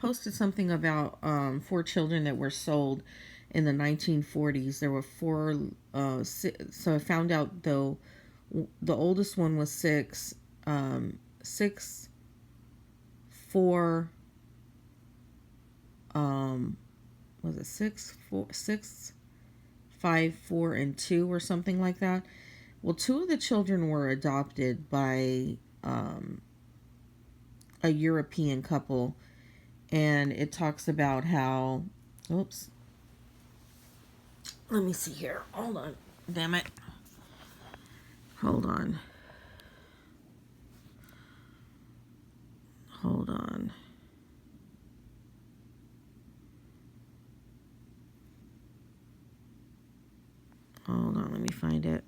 posted something about 4 children that were sold in the 1940s. There were four. So I found out though, the oldest one was six. Six, four. Was it six, four, six, five, four, and two, or something like that? Well, two of the children were adopted by a European couple, and it talks about how. Oops. Let me see here. Hold on. Damn it. Hold on. Hold on. Hold on. Let me find it.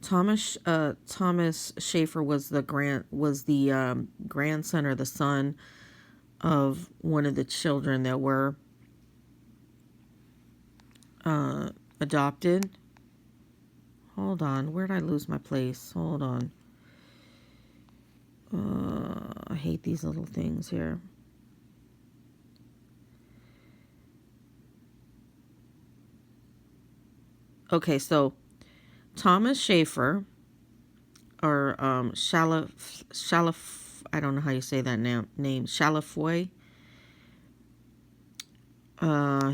Thomas Schaefer was the grandson or the son of one of the children that were adopted. Hold on. Where'd I lose my place? Hold on. I hate these little things here. Okay, so Thomas Schaefer, or I don't know how you say that name, Chalafoy.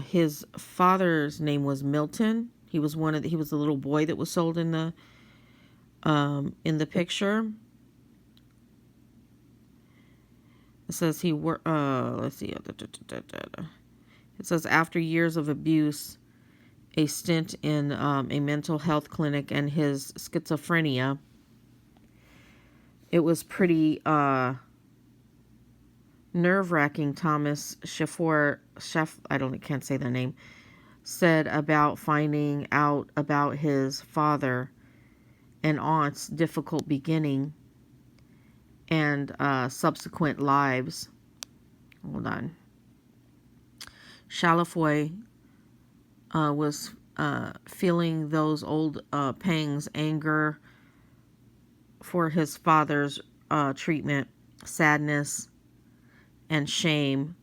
His father's name was Milton. He was the little boy that was sold in the picture. It says let's see. It says after years of abuse, a stint in a mental health clinic, and his schizophrenia, it was pretty nerve-wracking. Thomas Schaefer, can't say the name, said about finding out about his father and aunt's difficult beginning and subsequent lives. Hold on. Chalafoy was feeling those old pangs, anger for his father's treatment, sadness, and shame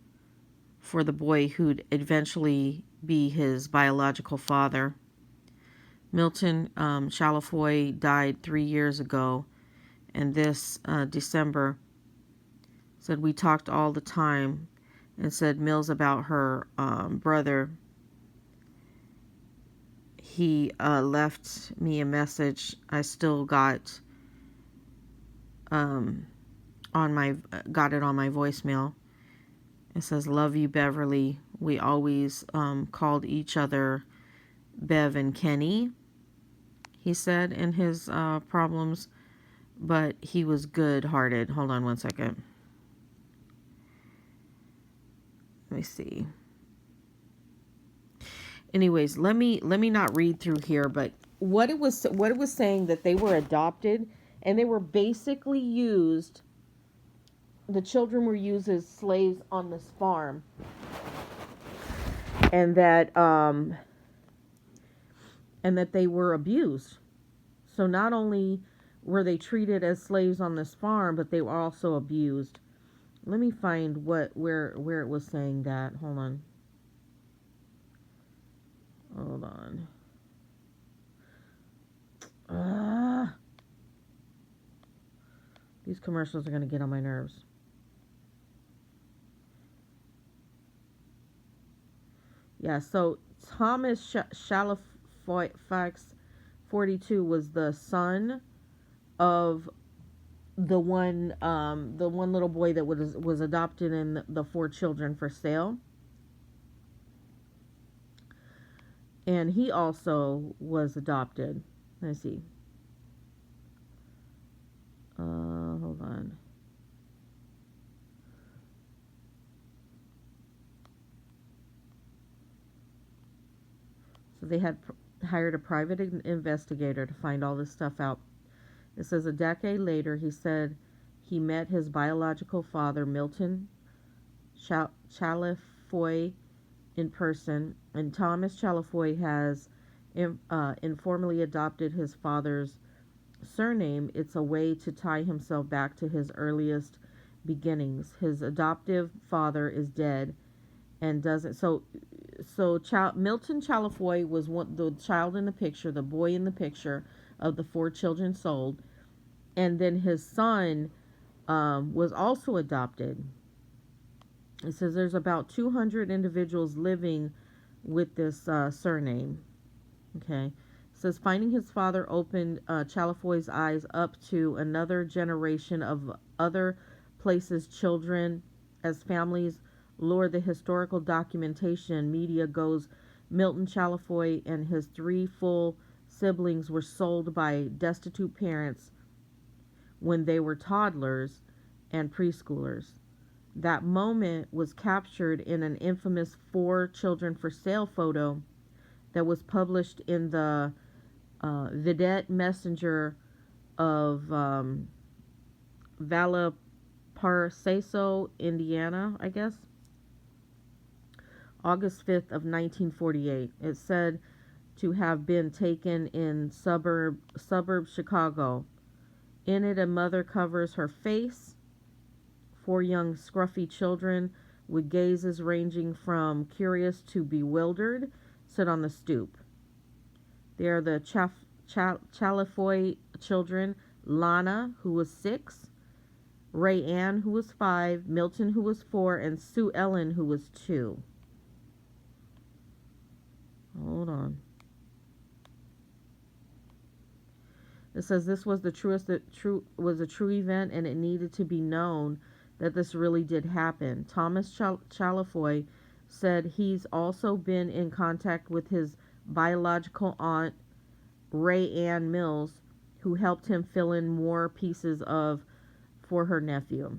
for the boy who'd eventually be his biological father. Milton Chalafoy died 3 years ago, and this December said we talked all the time, and said Mills about her brother. He left me a message. I still got got it on my voicemail. It says, "Love you, Beverly. We always called each other Bev and Kenny," he said in his problems, but he was good-hearted. Hold on one second. Let me see. Anyways, let me not read through here, but what it was saying, that they were adopted and they were basically used. The children were used as slaves on this farm, and that they were abused. So not only were they treated as slaves on this farm, but they were also abused. Let me find where it was saying that. Hold on. These commercials are going to get on my nerves. Yeah, so Thomas Chalafox, 42, was the son of the one little boy that was adopted in the 4 children for sale. And he also was adopted. Let's see. Hold on. So they had hired a private investigator to find all this stuff out. It says a decade later, he said he met his biological father, Milton Chalafoy, in person, and Thomas Chalafoy has informally adopted his father's surname. It's a way to tie himself back to his earliest beginnings. His adoptive father is dead and doesn't. Milton Chalafoy was the child in the picture, the boy in the picture of the four children sold, and then his son was also adopted. It says there's about 200 individuals living with this surname. Okay. It says finding his father opened Chalafoy's eyes up to another generation of other places children as families lure the historical documentation media goes. Milton Chalafoy and his three full siblings were sold by destitute parents when they were toddlers and preschoolers. That moment was captured in an infamous four children for sale photo that was published in the Vidette Messenger of Valparaiso, Indiana, I guess, August 5th of 1948. It said to have been taken in suburb Chicago. In it, a mother covers her face. Four young scruffy children with gazes ranging from curious to bewildered sit on the stoop. They are the Chalafoy children, Lana, who was 6, Ray Ann, who was 5, Milton, who was 4, and Sue Ellen, who was 2. Hold on. It says this was a true event, and it needed to be known that this really did happen. Thomas Chalafoy said he's also been in contact with his biological aunt, Ray Ann Mills, who helped him fill in more pieces for her nephew.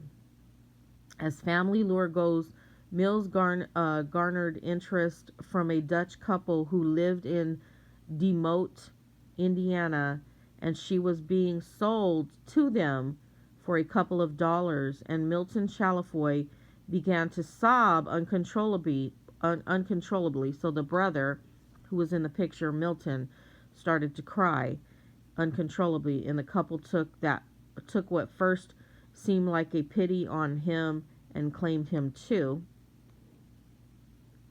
As family lore goes, Mills garnered interest from a Dutch couple who lived in DeMotte, Indiana, and she was being sold to them for a couple of dollars, and Milton Chalafoy began to sob uncontrollably. So the brother, who was in the picture, Milton, started to cry uncontrollably, and the couple took what first seemed like a pity on him and claimed him too.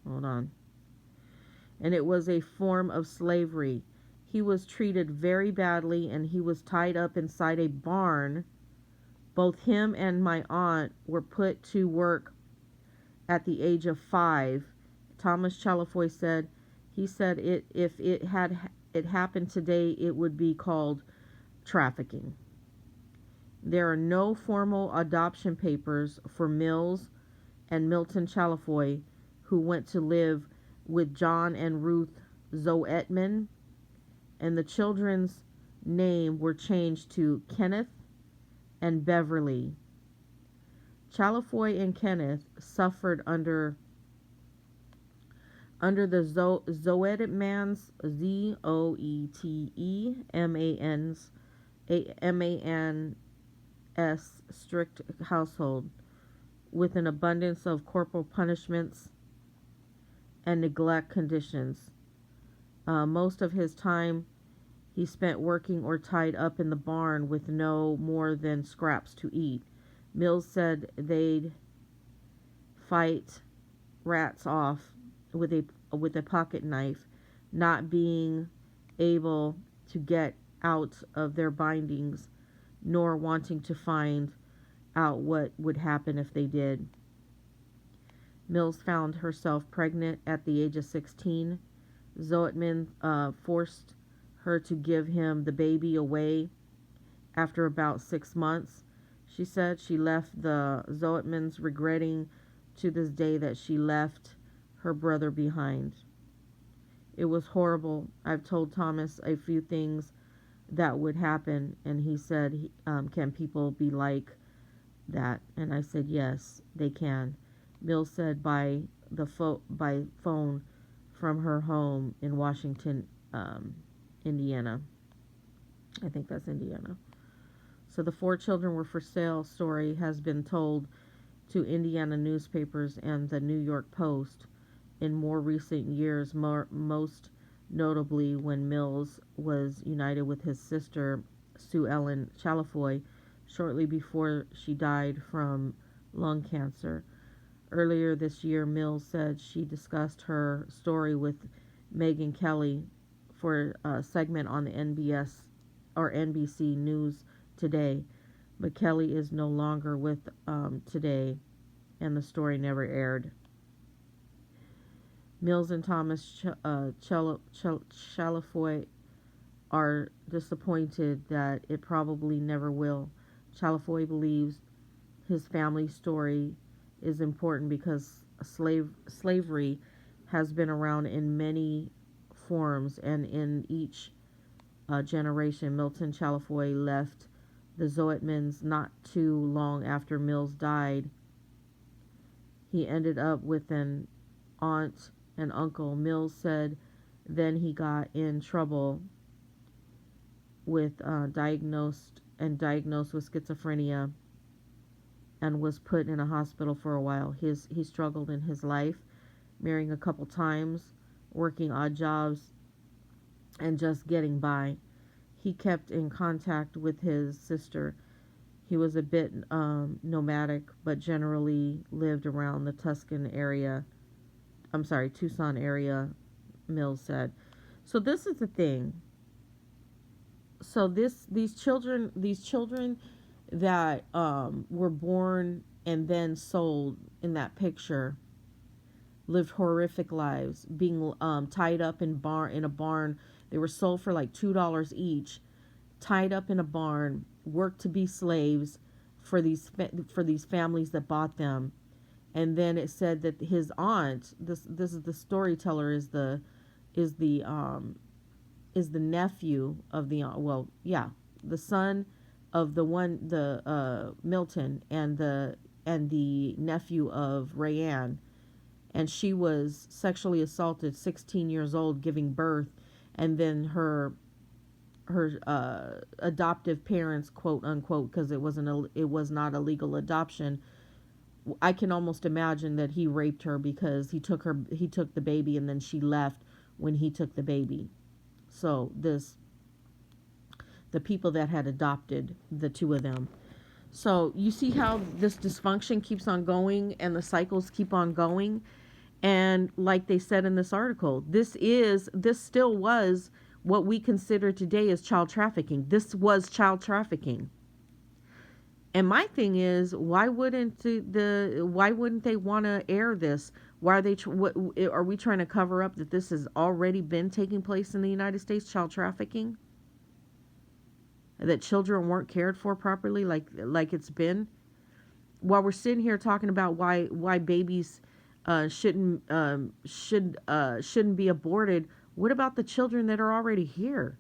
Hold on. And it was a form of slavery. He was treated very badly, and he was tied up inside a barn. Both him and my aunt were put to work at the age of 5. Thomas Chalafoy said, if it happened today, it would be called trafficking. There are no formal adoption papers for Mills and Milton Chalafoy, who went to live with John and Ruth Zoetman, and the children's name were changed to Kenneth and Beverly. Chalafoy and Kenneth suffered under the Zoetmans, Zoetemans strict household, with an abundance of corporal punishments and neglect conditions. Most of his time he spent working or tied up in the barn with no more than scraps to eat. Mills said they'd fight rats off with a pocket knife, not being able to get out of their bindings, nor wanting to find out what would happen if they did. Mills found herself pregnant at the age of 16. Zoetman forced her to give him the baby away after about 6 months. She said she left the Zoetmans regretting to this day that she left her brother behind. It was horrible. I've told Thomas a few things that would happen, and he said, can people be like that? And I said, yes, they can. Mills said by phone from her home in Washington, Indiana. I think that's Indiana. So the 4 children were for sale story has been told to Indiana newspapers and the New York Post in more recent years, most notably when Mills was united with his sister, Sue Ellen Chalafoy, shortly before she died from lung cancer. Earlier this year, Mills said she discussed her story with Megyn Kelly for a segment on the NBS or NBC News Today. But Kelly is no longer with Today, and the story never aired. Mills and Thomas Chalafoy are disappointed that it probably never will. Chalafoy believes his family's story is important because slavery has been around in many forms, and in each generation. Milton Chalafoy left the Zoetmans not too long after Mills died. He ended up with an aunt and uncle. Mills said then he got in trouble with diagnosed with schizophrenia and was put in a hospital for a while. He struggled in his life, marrying a couple times, working odd jobs, and just getting by. He kept in contact with his sister. He was a bit nomadic, but generally lived around the Tucson area, Mills said. So this is the thing. So these children that were born and then sold in that picture lived horrific lives, being tied up in a barn. They were sold for like $2 each, tied up in a barn, worked to be slaves for these families that bought them. And then it said that his aunt, this is the storyteller, is the nephew of the son of the Milton, and the nephew of Rayanne, and she was sexually assaulted 16 years old giving birth, and then her adoptive parents, quote unquote, because it was not a legal adoption. I can almost imagine that he raped her because he took the baby, and then she left when he took the baby. So the people that had adopted the two of them. So you see how this dysfunction keeps on going and the cycles keep on going. And like they said in this article, this still was what we consider today as child trafficking. This was child trafficking. And my thing is, why wouldn't they want to air this? Why are they? What are we trying to cover up that this has already been taking place in the United States? Child trafficking. That children weren't cared for properly, like it's been. While we're sitting here talking about why babies shouldn't be aborted, what about the children that are already here?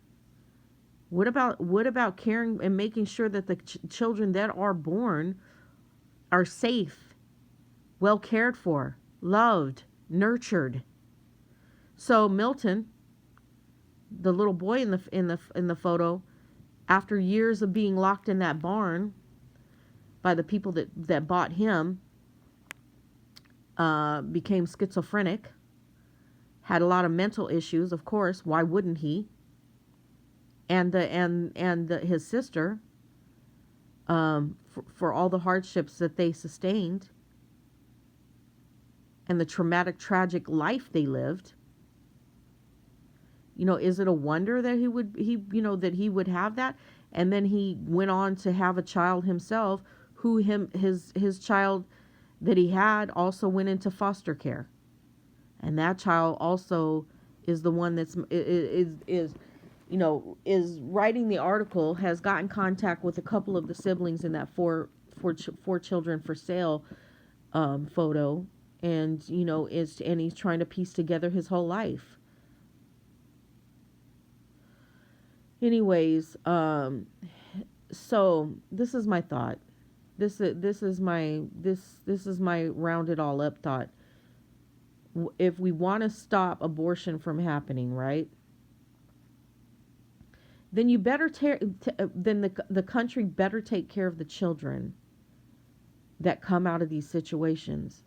What about caring and making sure that the children that are born are safe, well cared for, loved, nurtured? So Milton, the little boy in the photo, after years of being locked in that barn by the people that bought him, became schizophrenic, had a lot of mental issues. Of course, why wouldn't he? And his sister, for all the hardships that they sustained and the traumatic, tragic life they lived. Is it a wonder that he would have that? And then he went on to have a child himself, his child that he had also went into foster care. And that child also is the one that's is writing the article, has gotten contact with a couple of the siblings in that four children for sale photo, and he's trying to piece together his whole life. Anyways, so this is my thought. This is my rounded all up thought. If we want to stop abortion from happening, right? Then you better then the country better take care of the children that come out of these situations,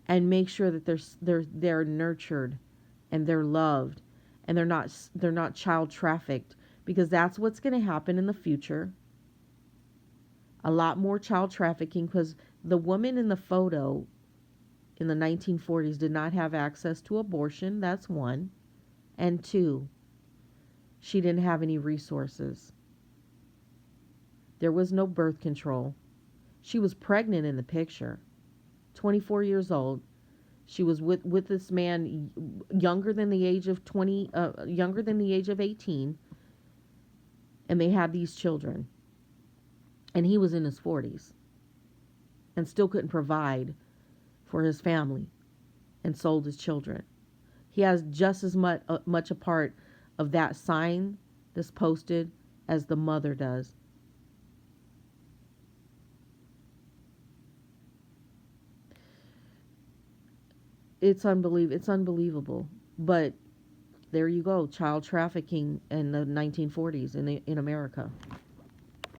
and make sure that they're nurtured and they're loved, and they're not child trafficked, because that's what's going to happen in the future. A lot more child trafficking because the woman in the photo in the 1940s did not have access to abortion. That's one. And two, she didn't have any resources. There was no birth control. She was pregnant in the picture, 24 years old. She was with this man younger than the age of 18, and they had these children. And he was in his 40s and still couldn't provide for his family and sold his children. He has just as much a part of that sign that's posted as the mother does. It's unbelievable. But there you go, child trafficking in the 1940s in America.